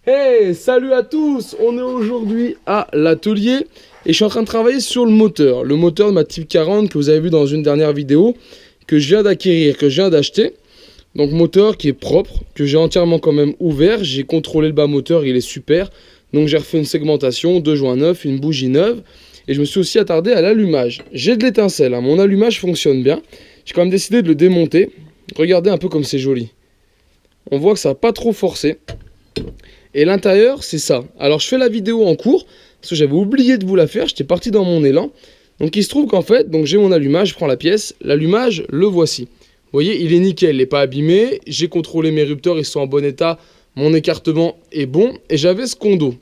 Hey, salut à tous! On est aujourd'hui à l'atelier et je suis en train de travailler sur le moteur. Le moteur de ma Type 40 que vous avez vu dans une dernière vidéo, que je viens d'acquérir, que je viens d'acheter. Donc moteur qui est propre, que j'ai entièrement quand même ouvert. J'ai contrôlé le bas moteur, il est super. Donc j'ai refait une segmentation, 2 joints neufs, une bougie neuve. Et je me suis aussi attardé à l'allumage. J'ai de l'étincelle, hein. Mon allumage fonctionne bien. J'ai quand même décidé de le démonter. Regardez un peu comme c'est joli. On voit que ça n'a pas trop forcé. Et l'intérieur, c'est ça. Alors, je fais la vidéo en cours, parce que j'avais oublié de vous la faire, j'étais parti dans mon élan. Donc, il se trouve qu'en fait, j'ai mon allumage, je prends la pièce, l'allumage, le voici. Vous voyez, il est nickel, il n'est pas abîmé, j'ai contrôlé mes rupteurs, ils sont en bon état, mon écartement est bon, et j'avais ce condo.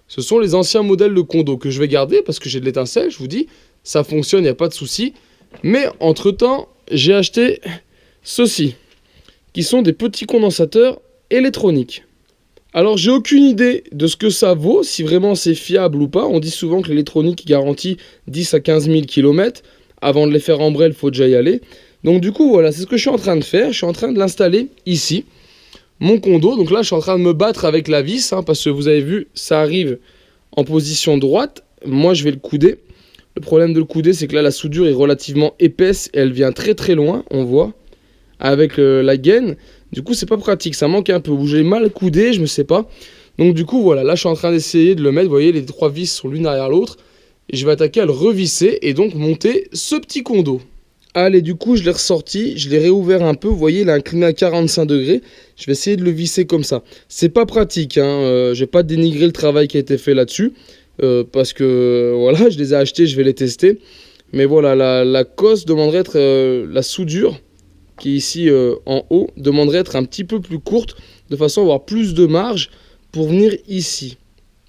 Ce sont les anciens modèles de condo que je vais garder, parce que j'ai de l'étincelle, je vous dis, ça fonctionne, il n'y a pas de souci. Mais, entre-temps, j'ai acheté ceux-ci, qui sont des petits condensateurs électroniques. Alors, j'ai aucune idée de ce que ça vaut, si vraiment c'est fiable ou pas. On dit souvent que l'électronique garantit 10 à 15 000 km. Avant de les faire en brel, il faut déjà y aller. Donc, du coup, voilà, c'est ce que je suis en train de faire. Je suis en train de l'installer ici, mon condo. Donc là, je suis en train de me battre avec la vis, parce que vous avez vu, ça arrive en position droite. Moi, je vais le couder. Le problème de le couder, c'est que là, la soudure est relativement épaisse et elle vient très très loin, on voit, avec la gaine. Du coup, c'est pas pratique, ça manque un peu. Ou j'ai mal coudé, je ne sais pas. Donc du coup, voilà, là, je suis en train d'essayer de le mettre. Vous voyez, les 3 vis sont l'une derrière l'autre. Et je vais attaquer à le revisser et donc monter ce petit condo. Allez, du coup, je l'ai ressorti, je l'ai réouvert un peu. Vous voyez, il est incliné à 45 degrés. Je vais essayer de le visser comme ça. C'est pas pratique, hein. Je vais pas dénigrer le travail qui a été fait là-dessus. Parce que, voilà, je les ai achetés, je vais les tester. Mais voilà, la cosse demanderait être la soudure qui est ici en haut, demanderait être un petit peu plus courte, de façon à avoir plus de marge pour venir ici.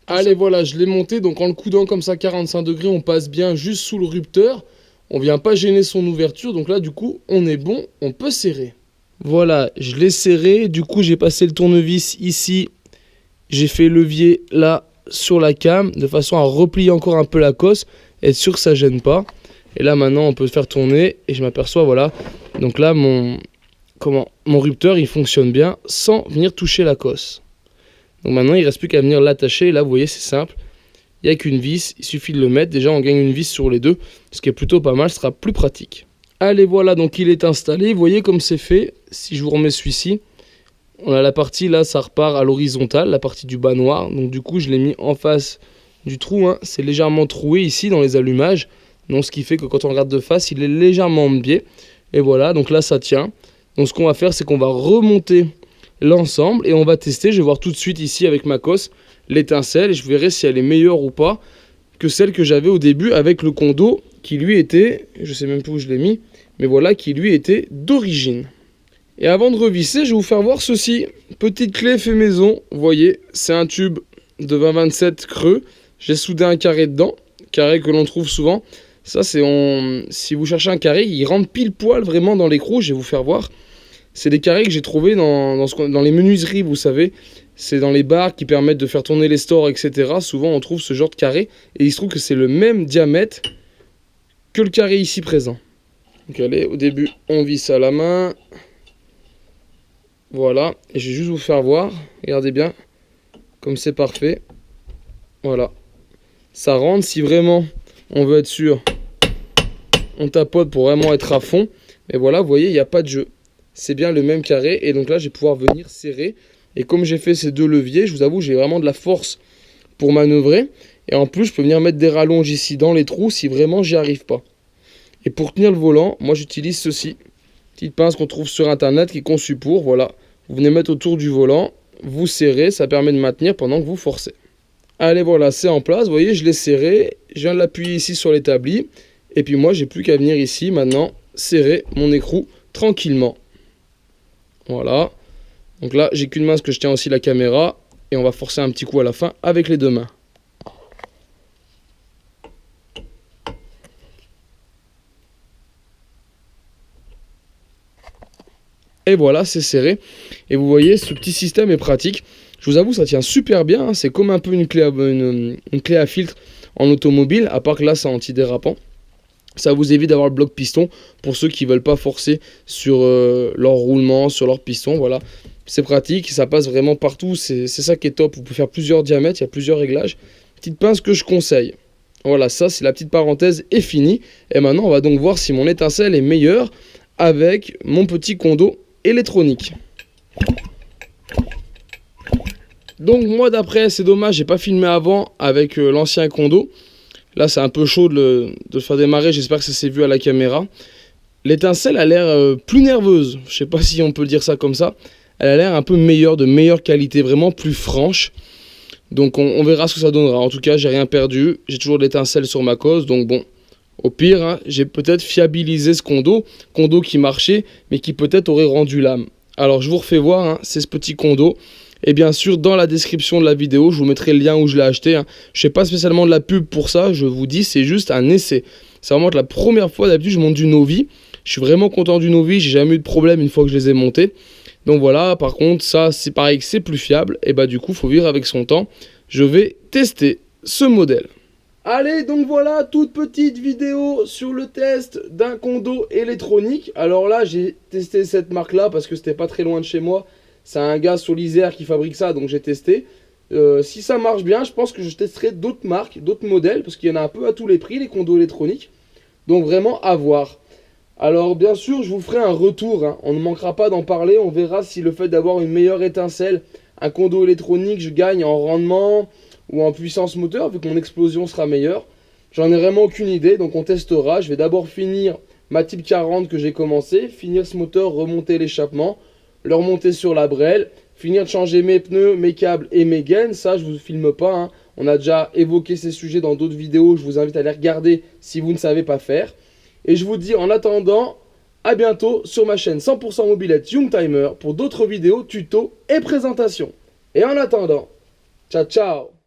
Allez, voilà, je l'ai monté, donc en le coudant comme ça 45 degrés, on passe bien juste sous le rupteur, on vient pas gêner son ouverture, donc là du coup on est bon, on peut serrer. Voilà, je l'ai serré, du coup j'ai passé le tournevis ici, j'ai fait levier là sur la came, de façon à replier encore un peu la cosse, être sûr que ça gêne pas. Et là maintenant on peut faire tourner et je m'aperçois, voilà, donc là mon rupteur il fonctionne bien sans venir toucher la cosse. Donc maintenant il ne reste plus qu'à venir l'attacher, et là vous voyez c'est simple, il n'y a qu'une vis, il suffit de le mettre, déjà on gagne une vis sur les deux, ce qui est plutôt pas mal, ce sera plus pratique. Allez voilà, donc il est installé, vous voyez comme c'est fait. Si je vous remets celui-ci, on a la partie là, ça repart à l'horizontale, la partie du bas noir, donc du coup je l'ai mis en face du trou, c'est légèrement troué ici dans les allumages. Donc ce qui fait que quand on regarde de face, il est légèrement en biais. Et voilà, donc là ça tient. Donc ce qu'on va faire, c'est qu'on va remonter l'ensemble et on va tester. Je vais voir tout de suite ici avec ma cosse l'étincelle et je verrai si elle est meilleure ou pas que celle que j'avais au début avec le condo qui lui était, je sais même plus où je l'ai mis, mais voilà, qui lui était d'origine. Et avant de revisser, je vais vous faire voir ceci. Petite clé fait maison, vous voyez, c'est un tube de 20-27 creux. J'ai soudé un carré dedans, carré que l'on trouve souvent. Ça, c'est si vous cherchez un carré, il rentre pile poil vraiment dans l'écrou. Je vais vous faire voir. C'est des carrés que j'ai trouvés dans les menuiseries, vous savez. C'est dans les bars qui permettent de faire tourner les stores, etc. Souvent, on trouve ce genre de carré. Et il se trouve que c'est le même diamètre que le carré ici présent. Donc, allez, au début, on visse à la main. Voilà. Et je vais juste vous faire voir. Regardez bien. Comme c'est parfait. Voilà. Ça rentre si vraiment on veut être sûr. On tapote pour vraiment être à fond. Et voilà, vous voyez, il n'y a pas de jeu. C'est bien le même carré. Et donc là, je vais pouvoir venir serrer. Et comme j'ai fait ces deux leviers, je vous avoue, j'ai vraiment de la force pour manœuvrer. Et en plus, je peux venir mettre des rallonges ici dans les trous si vraiment j'y arrive pas. Et pour tenir le volant, moi j'utilise ceci. Petite pince qu'on trouve sur internet qui est conçue pour. Voilà. Vous venez mettre autour du volant. Vous serrez. Ça permet de maintenir pendant que vous forcez. Allez, voilà, c'est en place. Vous voyez, je l'ai serré. Je viens de l'appuyer ici sur l'établi. Et puis moi, j'ai plus qu'à venir ici, maintenant, serrer mon écrou tranquillement. Voilà. Donc là, j'ai qu'une main parce que je tiens aussi la caméra. Et on va forcer un petit coup à la fin avec les deux mains. Et voilà, c'est serré. Et vous voyez, ce petit système est pratique. Je vous avoue, ça tient super bien. C'est comme un peu une clé à filtre en automobile, à part que là, c'est antidérapant. Ça vous évite d'avoir le bloc piston pour ceux qui ne veulent pas forcer sur leur roulement, sur leur piston. Voilà. C'est pratique, ça passe vraiment partout, c'est ça qui est top. Vous pouvez faire plusieurs diamètres, il y a plusieurs réglages. Petite pince que je conseille. Voilà, ça c'est la petite parenthèse est finie. Et maintenant on va donc voir si mon étincelle est meilleure avec mon petit Kondo électronique. Donc moi d'après, c'est dommage, j'ai pas filmé avant avec l'ancien Kondo. Là c'est un peu chaud de le faire démarrer, j'espère que ça s'est vu à la caméra. L'étincelle a l'air plus nerveuse, je sais pas si on peut dire ça comme ça. Elle a l'air un peu meilleure, de meilleure qualité, vraiment plus franche. Donc on verra ce que ça donnera. En tout cas, j'ai rien perdu, j'ai toujours de l'étincelle sur ma cause, donc bon. Au pire, hein, j'ai peut-être fiabilisé ce Kondo qui marchait, mais qui peut-être aurait rendu l'âme. Alors je vous refais voir, hein, c'est ce petit Kondo. Et bien sûr, dans la description de la vidéo, je vous mettrai le lien où je l'ai acheté. Hein. Je ne fais pas spécialement de la pub pour ça, je vous dis, c'est juste un essai. C'est vraiment la première fois, d'habitude, je monte du Novi. Je suis vraiment content du Novi, j'ai jamais eu de problème une fois que je les ai montés. Donc voilà, par contre, ça, c'est pareil que c'est plus fiable. Et bah du coup, il faut vivre avec son temps. Je vais tester ce modèle. Allez, donc voilà, toute petite vidéo sur le test d'un Kondo électronique. Alors là, j'ai testé cette marque-là parce que c'était pas très loin de chez moi. C'est un gars sur l'Isère qui fabrique ça, donc j'ai testé. Si ça marche bien, je pense que je testerai d'autres marques, d'autres modèles, parce qu'il y en a un peu à tous les prix, les Kondo électroniques. Donc vraiment à voir. Alors bien sûr, je vous ferai un retour, hein. On ne manquera pas d'en parler. On verra si le fait d'avoir une meilleure étincelle, un Kondo électronique, je gagne en rendement ou en puissance moteur, vu que mon explosion sera meilleure. J'en ai vraiment aucune idée, donc on testera. Je vais d'abord finir ma Type 40 que j'ai commencé, finir ce moteur, remonter l'échappement, le remonter sur la brelle, finir de changer mes pneus, mes câbles et mes gaines. Ça, je ne vous filme pas, hein. On a déjà évoqué ces sujets dans d'autres vidéos. Je vous invite à les regarder si vous ne savez pas faire. Et je vous dis en attendant, à bientôt sur ma chaîne 100% mobilette Youngtimer pour d'autres vidéos, tutos et présentations. Et en attendant, ciao ciao!